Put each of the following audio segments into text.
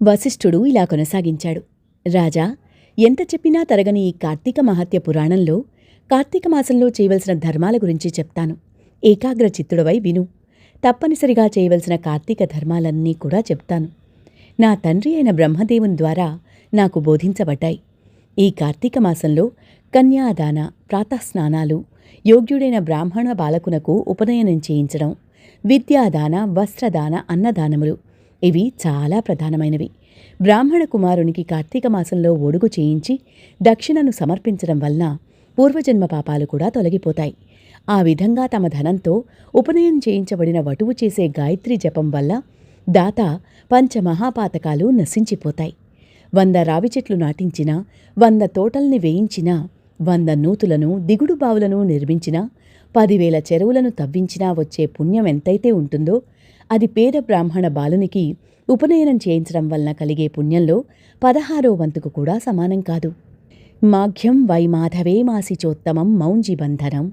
వశిష్ఠుడు ఇలా కొనసాగించాడు. రాజా, ఎంత చెప్పినా తరగని ఈ కార్తీక మహాత్య పురాణంలో కార్తీక మాసంలో చేయవలసిన ధర్మాల గురించి చెప్తాను. ఏకాగ్ర చిత్తుడవై విను. తప్పనిసరిగా చేయవలసిన కార్తీక ధర్మాలన్నీ కూడా చెప్తాను. నా తండ్రి అయిన బ్రహ్మదేవుని ద్వారా నాకు బోధించబడ్డాయి. ఈ కార్తీక మాసంలో కన్యాదాన, ప్రాతఃస్నానాలు, యోగ్యుడైన బ్రాహ్మణ బాలకునకు ఉపనయనం చేయించడం, విద్యాదాన, వస్త్రదాన, అన్నదానములు ఇవి చాలా ప్రధానమైనవి. బ్రాహ్మణ కుమారునికి కార్తీక మాసంలో ఒడుగు చేయించి దక్షిణను సమర్పించడం వలన పూర్వజన్మ పాపాలు కూడా తొలగిపోతాయి. ఆ విధంగా తమ ధనంతో ఉపనయనం చేయించబడిన వటువు చేసే గాయత్రీ జపం వల్ల దాత పంచమహాపాతకాలు నశించిపోతాయి. 100 రావి చెట్లు నాటించినా, 100 తోటల్ని వేయించినా, 100 నూతులను, దిగుడు బావులను నిర్మించినా, 10,000 చెరువులను తవ్వించినా వచ్చే పుణ్యం ఎంతైతే ఉంటుందో అది పేద బ్రాహ్మణ బాలునికి ఉపనయనం చేయించడం వలన కలిగే పుణ్యంలో 16వ వంతుకు కూడా సమానం కాదు. మాఘ్యం వై మాధవే మాసిచోత్తమం మౌంజిబంధనం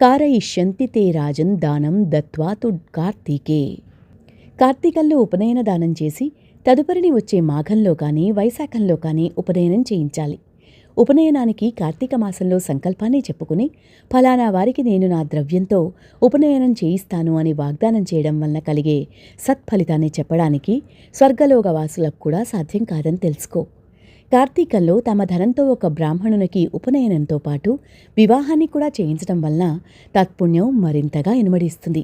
కారయిష్యంతి తే రాజన్ దానం దత్వా తు కార్తీకే. కార్తీకంలో ఉపనయన దానం చేసి తదుపరిని వచ్చే మాఘంలో కానీ వైశాఖంలో కానీ ఉపనయనం చేయించాలి. ఉపనయనానికి కార్తీక మాసంలో సంకల్పాన్ని చెప్పుకుని ఫలానా వారికి నేను నా ద్రవ్యంతో ఉపనయనం చేయిస్తాను అని వాగ్దానం చేయడం వలన కలిగే సత్ఫలితాన్ని చెప్పడానికి స్వర్గలోకవాసులకు కూడా సాధ్యం కాదని తెలుసుకో. కార్తీకంలో తమ ధనంతో ఒక బ్రాహ్మణునికి ఉపనయనంతో పాటు వివాహాన్ని కూడా చేయించడం వలన తత్పుణ్యం మరింతగా ఇనుమడిస్తుంది.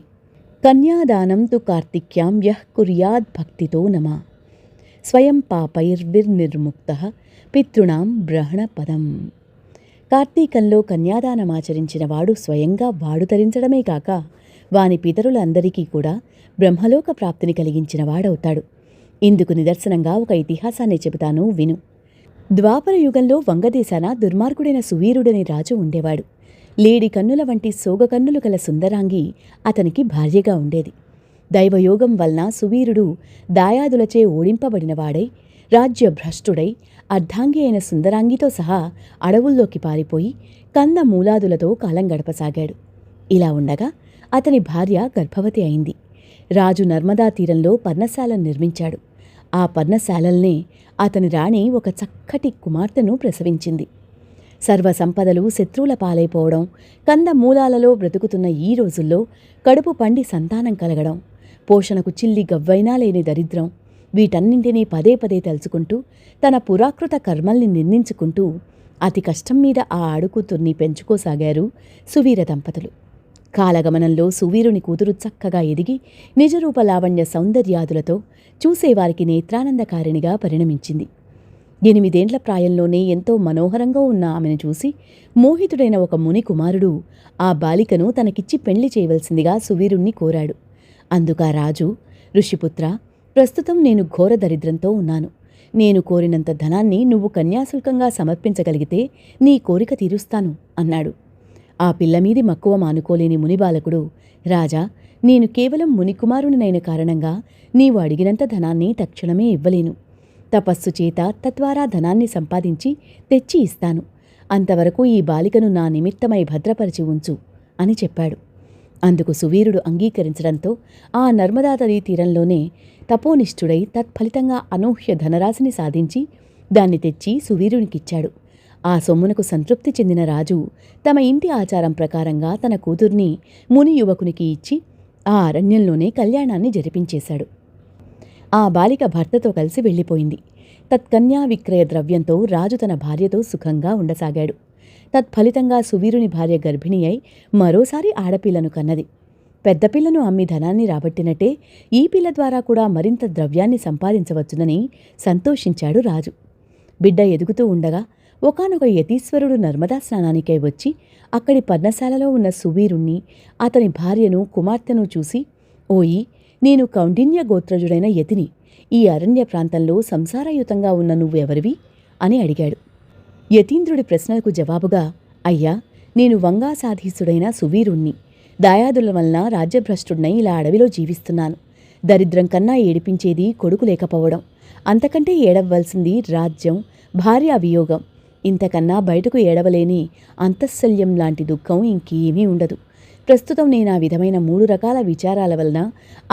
కన్యాదానం తు కార్తిక్యాం యః కుర్యాద్ భక్తితో నమః స్వయం పాపైర్విర్నిర్ముక్తః పితృణాం బ్రహ్ణ పదం. కార్తీకంలో కన్యాదానమాచరించిన వాడు స్వయంగా వాడు తరించడమే కాక వాని పితరులందరికీ కూడా బ్రహ్మలోక ప్రాప్తిని కలిగించిన వాడవుతాడు. ఇందుకు నిదర్శనంగా ఒక ఇతిహాసాన్ని చెబుతాను, విను. ద్వాపర యుగంలో వంగదేశాన దుర్మార్గుడైన సువీరుడనే రాజు ఉండేవాడు. లేడి కన్నుల వంటి సోగకన్నులు గల సుందరాంగి అతనికి భార్యగా ఉండేది. దైవయోగం వలన సువీరుడు దాయాదులచే ఓడింపబడినవాడై రాజ్యభ్రష్టుడై అర్ధాంగి అయిన సుందరాంగితో సహా అడవుల్లోకి పారిపోయి కంద మూలాదులతో కాలం గడపసాగాడు. ఇలా ఉండగా అతని భార్య గర్భవతి అయింది. రాజు నర్మదా తీరంలో పర్ణశాలను నిర్మించాడు. ఆ పర్ణశాలల్నే అతని రాణి ఒక చక్కటి కుమార్తెను ప్రసవించింది. సర్వసంపదలు శత్రువుల పాలైపోవడం, కంద మూలాలలో బ్రతుకుతున్న ఈ రోజుల్లో కడుపు పండి సంతానం కలగడం, పోషణకు చిల్లి గవ్వైనా లేని దరిద్రం, వీటన్నింటినీ పదే పదే తలుచుకుంటూ తన పురాకృత కర్మల్ని నిర్ణయించుకుంటూ అతి కష్టం మీద ఆ ఆడుకూతుర్ని పెంచుకోసాగారు సువీర దంపతులు. కాలగమనంలో సువీరుని కూతురు చక్కగా ఎదిగి నిజరూప లావణ్య సౌందర్యాదులతో చూసేవారికి నేత్రానందకారిణిగా పరిణమించింది. 8 ఏండ్ల ప్రాయంలోనే ఎంతో మనోహరంగా ఉన్న ఆమెను చూసి మోహితుడైన ఒక ముని కుమారుడు ఆ బాలికను తనకిచ్చి పెళ్లి చేయవలసిందిగా సువీరుణ్ణి కోరాడు. అందుకా రాజు, ఋషిపుత్ర, ప్రస్తుతం నేను ఘోర దరిద్రంతో ఉన్నాను. నేను కోరినంత ధనాన్ని నువ్వు కన్యాశుల్కంగా సమర్పించగలిగితే నీ కోరిక తీరుస్తాను అన్నాడు. ఆ పిల్లమీది మక్కువ మానుకోలేని మునిబాలకుడు, రాజా, నేను కేవలం మునికుమారునినైన కారణంగా నీవు అడిగినంత ధనాన్ని తక్షణమే ఇవ్వలేను. తపస్సు చేత తద్వారా ధనాన్ని సంపాదించి తెచ్చి ఇస్తాను. అంతవరకు ఈ బాలికను నా నిమిత్తమై భద్రపరిచి ఉంచు అని చెప్పాడు. అందుకు సువీరుడు అంగీకరించడంతో ఆ నర్మదా నదీ తీరంలోనే తపోనిష్ఠుడై తత్ఫలితంగా అనూహ్య ధనరాశిని సాధించి దాన్ని తెచ్చి సువీరునికిచ్చాడు. ఆ సొమ్మునకు సంతృప్తి చెందిన రాజు తమ ఇంటి ఆచారం ప్రకారంగా తన కూతుర్ని ముని యువకునికి ఇచ్చి ఆ అరణ్యంలోనే కళ్యాణాన్ని జరిపించేశాడు. ఆ బాలిక భర్తతో కలిసి వెళ్ళిపోయింది. తత్కన్యా విక్రయ ద్రవ్యంతో రాజు తన భార్యతో సుఖంగా ఉండసాగాడు. తత్ఫలితంగా సువీరుని భార్య గర్భిణి అయి మరోసారి ఆడపిల్లను కన్నది. పెద్దపిల్లను అమ్మి ధనాన్ని రాబట్టినట్టే ఈ పిల్ల ద్వారా కూడా మరింత ద్రవ్యాన్ని సంపాదించవచ్చునని సంతోషించాడు రాజు. బిడ్డ ఎదుగుతూ ఉండగా ఒకానొక యతీశ్వరుడు నర్మదా స్నానానికై వచ్చి అక్కడి పర్ణశాలలో ఉన్న సువీరుణ్ణి, అతని భార్యను, కుమార్తెను చూసి, ఓయి, నేను కౌండిన్య గోత్రజుడైన యతిని. ఈ అరణ్య ప్రాంతంలో సంసారయుతంగా ఉన్న నువ్వెవరివి అని అడిగాడు. యతీంద్రుడి ప్రశ్నలకు జవాబుగా, అయ్యా, నేను వంగాసాధీసుడైన సువీరుణ్ణి. దాయాదుల వలన రాజ్యభ్రష్టుడినై ఇలా అడవిలో జీవిస్తున్నాను. దరిద్రం కన్నా ఏడిపించేది కొడుకు లేకపోవడం, అంతకంటే ఏడవలసింది రాజ్యం, భార్య వియోగం. ఇంతకన్నా బయటకు ఏడవలేని అంతఃశల్యం లాంటి దుఃఖం ఇంకేమీ ఉండదు. ప్రస్తుతం నేను ఆ విధమైన 3 రకాల విచారాల వలన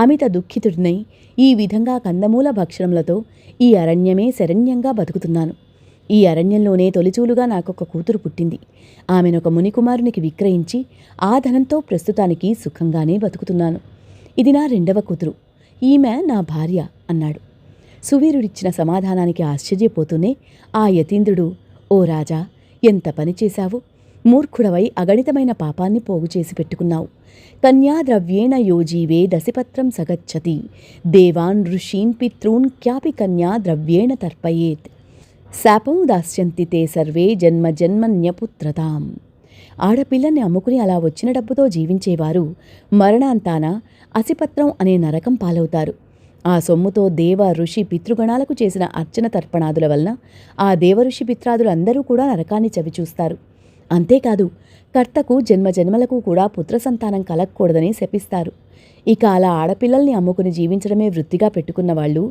అమిత దుఃఖితుడినై ఈ విధంగా కందమూల భక్షణములతో ఈ అరణ్యమే శరణ్యంగా బతుకుతున్నాను. ఈ అరణ్యంలోనే తొలిచూలుగా నాకొక కూతురు పుట్టింది. ఆమెనొక మునికుమారునికి విక్రయించి ఆ ధనంతో ప్రస్తుతానికి సుఖంగానే బతుకుతున్నాను. ఇది నా 2వ కూతురు. ఈమె నా భార్య అన్నాడు. సువీరుడిచ్చిన సమాధానానికి ఆశ్చర్యపోతూనే ఆ యతీంద్రుడు, ఓ రాజా, ఎంత పని చేశావు! మూర్ఖుడవై అగణితమైన పాపాన్ని పోగుచేసి పెట్టుకున్నావు. కన్యాద్రవ్యేణ యోజీవే దశపత్రం సగచ్చతి దేవాన్ ఋషీన్ పితॄన్ క్యాపి కన్యా ద్రవ్యేణ తర్పయేత్ శాపం దాస్యంతి తే సర్వే జన్మ జన్మన్యపుత్రతాం. ఆడపిల్లని అమ్ముకుని అలా వచ్చిన డబ్బుతో జీవించేవారు మరణాంతాన అసిపత్రం అనే నరకం పాలవుతారు. ఆ సొమ్ముతో దేవ ఋషి పితృగణాలకు చేసిన అర్చన తర్పణాదుల వలన ఆ దేవఋషి పిత్రాదులందరూ కూడా నరకాన్ని చవిచూస్తారు. అంతేకాదు, కర్తకు జన్మజన్మలకు కూడా పుత్ర సంతానం కలగకూడదని శపిస్తారు. ఇక అలా ఆడపిల్లల్ని అమ్ముకుని జీవించడమే వృత్తిగా పెట్టుకున్న వాళ్ళు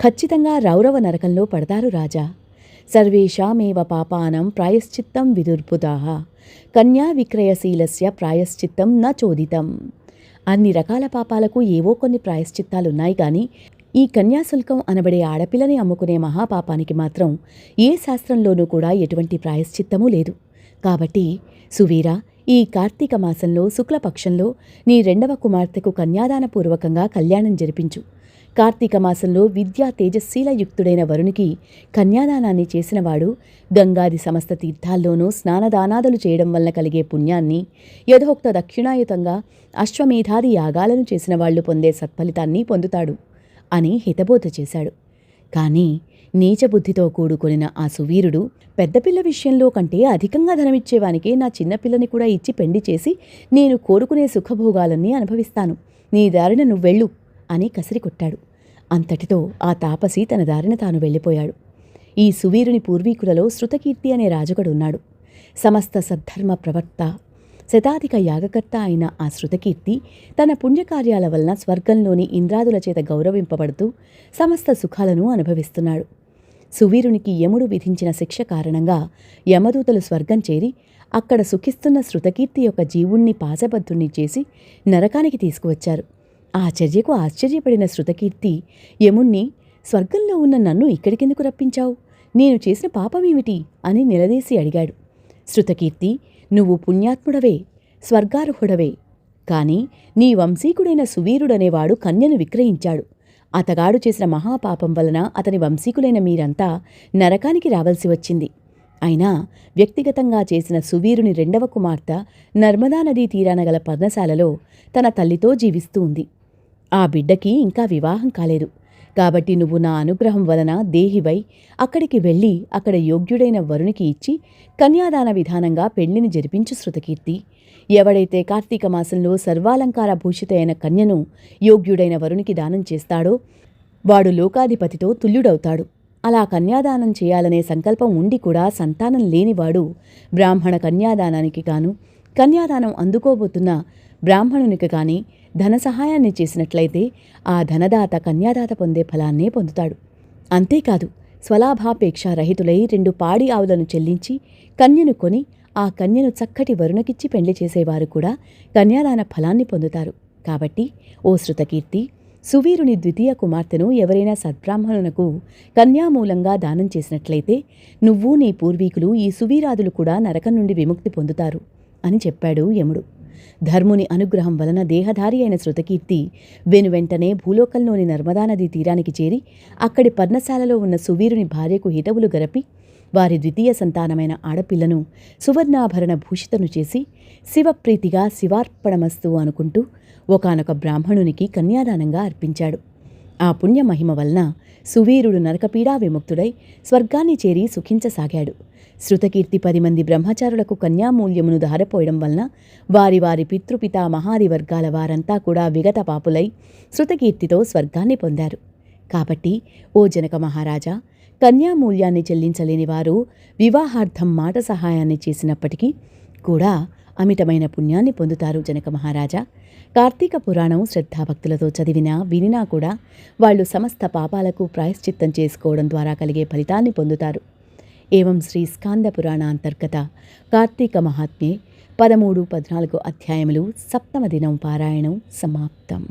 ఖచ్చితంగా రౌరవ నరకంలో పడతారు రాజా. సర్వేషామేవ పాపానం ప్రాయశ్చిత్తం విదుర్బుధాః కన్యా విక్రయశీలస్య ప్రాయశ్చిత్తం న చోదితం. అన్ని రకాల పాపాలకు ఏవో కొన్ని ప్రాయశ్చిత్తాలున్నాయి కానీ ఈ కన్యాశుల్కం అనబడే ఆడపిల్లని అమ్ముకునే మహాపాపానికి మాత్రం ఏ శాస్త్రంలోనూ కూడా ఎటువంటి ప్రాయశ్చిత్తమూ లేదు. కాబట్టి సువీరా, ఈ కార్తీక మాసంలో శుక్లపక్షంలో నీ 2వ కుమార్తెకు కన్యాదానపూర్వకంగా కళ్యాణం జరిపించు. కార్తీక మాసంలో విద్యా తేజశీలయుక్తుడైన వరునికి కన్యాదానాన్ని చేసినవాడు గంగాది సమస్త తీర్థాల్లోనూ స్నానదానాదులు చేయడం వల్ల కలిగే పుణ్యాన్ని, యథోక్త దక్షిణాయుతంగా అశ్వమేధాది యాగాలను చేసిన వాళ్లు పొందే సత్ఫలితాన్ని పొందుతాడు అని హితబోధ చేశాడు. కానీ నీచబుద్ధితో కూడుకొనిన ఆ సువీరుడు పెద్దపిల్ల విషయంలో కంటే అధికంగా ధనమిచ్చేవానికే నా చిన్నపిల్లని కూడా ఇచ్చి పెండి చేసి నేను కోరుకునే సుఖభోగాలన్నీ అనుభవిస్తాను, నీ దారిన నువ్వెళ్ళు అని కసిరి కొట్టాడు. అంతటితో ఆ తాపసి తన దారిన తాను వెళ్ళిపోయాడు. ఈ సువీరుని పూర్వీకులలో శృతకీర్తి అనే రాజుగడున్నాడు. సమస్త సద్ధర్మ ప్రవర్త, శతాధిక యాగకర్త అయిన ఆ శృతకీర్తి తన పుణ్యకార్యాల వలన స్వర్గంలోని ఇంద్రాదుల చేత గౌరవింపబడుతూ సమస్త సుఖాలను అనుభవిస్తున్నాడు. సువీరునికి యముడు విధించిన శిక్ష కారణంగా యమదూతలు స్వర్గం చేరి అక్కడ సుఖిస్తున్న శృతకీర్తి యొక్క జీవుణ్ణి పాశబద్ధుణ్ణి చేసి నరకానికి తీసుకువచ్చారు. ఆ చర్యకు ఆశ్చర్యపడిన శృతకీర్తి యముణ్ణి, స్వర్గంలో ఉన్న నన్ను ఇక్కడికెందుకు రప్పించావు? నేను చేసిన పాపమేమిటి అని నిలదీసి అడిగాడు. శృతకీర్తి, నువ్వు పుణ్యాత్ముడవే, స్వర్గార్హుడవే. కాని నీ వంశీకుడైన సువీరుడనేవాడు కన్యను విక్రయించాడు. అతగాడు చేసిన మహాపాపం వలన అతని వంశీకులైన మీరంతా నరకానికి రావలసి వచ్చింది. అయినా వ్యక్తిగతంగా చేసిన సువీరుని 2వ కుమార్తె నర్మదా నదీ తీరాన గల పర్ణశాలలో తన తల్లితో జీవిస్తూ ఉంది. ఆ బిడ్డకి ఇంకా వివాహం కాలేదు. కాబట్టి నువ్వు నా అనుగ్రహం వలన దేహివై అక్కడికి వెళ్ళి అక్కడ యోగ్యుడైన వరునికి ఇచ్చి కన్యాదాన విధానంగా పెళ్లిని జరిపించు శృతకీర్తి. ఎవడైతే కార్తీక మాసంలో సర్వాలంకార భూషిత అయిన కన్యను యోగ్యుడైన వరునికి దానం చేస్తాడో వాడు లోకాధిపతితో తుల్యుడవుతాడు. అలా కన్యాదానం చేయాలనే సంకల్పం ఉండి కూడా సంతానం లేనివాడు బ్రాహ్మణ కన్యాదానానికి గాను కన్యాదానం అందుకోబోతున్న బ్రాహ్మణునికి కానీ ధన సహాయాన్ని చేసినట్లయితే ఆ ధనదాత కన్యాదాత పొందే ఫలాన్నే పొందుతాడు. అంతేకాదు, స్వలాభాపేక్ష రహితులై 2 పాడి ఆవులను చెల్లించి కన్యను కొని ఆ కన్యను చక్కటి వరుణకిచ్చి పెండ్లి చేసేవారు కూడా కన్యాదాన ఫలాన్ని పొందుతారు. కాబట్టి ఓ శృతకీర్తి, సువీరుని 2వ కుమార్తెను ఎవరైనా సద్బ్రాహ్మణునకు కన్యామూలంగా దానం చేసినట్లయితే నువ్వు నీ పూర్వీకులు ఈ సువీరాదులు కూడా నరకం నుండి విముక్తి పొందుతారు అని చెప్పాడు యముడు. ధర్ముని అనుగ్రహం వలన దేహధారి అయిన శృతకీర్తి వెనువెంటనే భూలోకంలోని నర్మదానదీ తీరానికి చేరి అక్కడి పర్ణశాలలో ఉన్న సువీరుని భార్యకు హితవులు గరపి వారి 2వ సంతానమైన ఆడపిల్లను సువర్ణాభరణ భూషితను చేసి శివప్రీతిగా శివార్పణమస్తు అనుకుంటూ ఒకానొక బ్రాహ్మణునికి కన్యాదానంగా అర్పించాడు. ఆ పుణ్యమహిమ వలన సువీరుడు నరకపీడా విముక్తుడై స్వర్గాన్ని చేరి సుఖించసాగాడు. శృతకీర్తి 10 మంది బ్రహ్మచారులకు కన్యామూల్యమును ధారపోయడం వలన వారి వారి పితృపితా మహాది వర్గాల వారంతా కూడా విగత పాపులై శృతకీర్తితో స్వర్గాన్ని పొందారు. కాబట్టి ఓ జనక మహారాజా, కన్యామూల్యాన్ని చెల్లించలేని వారు వివాహార్థం మాట సహాయాన్ని చేసినప్పటికీ కూడా అమితమైన పుణ్యాన్ని పొందుతారు. జనక మహారాజా, కార్తీక పురాణం శ్రద్ధాభక్తులతో చదివినా వినినా కూడా వాళ్ళు సమస్త పాపాలకు ప్రాయశ్చిత్తం చేసుకోవడం ద్వారా కలిగే ఫలితాన్ని పొందుతారు. ఏవం శ్రీ స్కాంద పురాణ అంతర్గత కార్తీక మహాత్మ్యే 13, 14 అధ్యాయములు సప్తమ దినం పారాయణం సమాప్తం.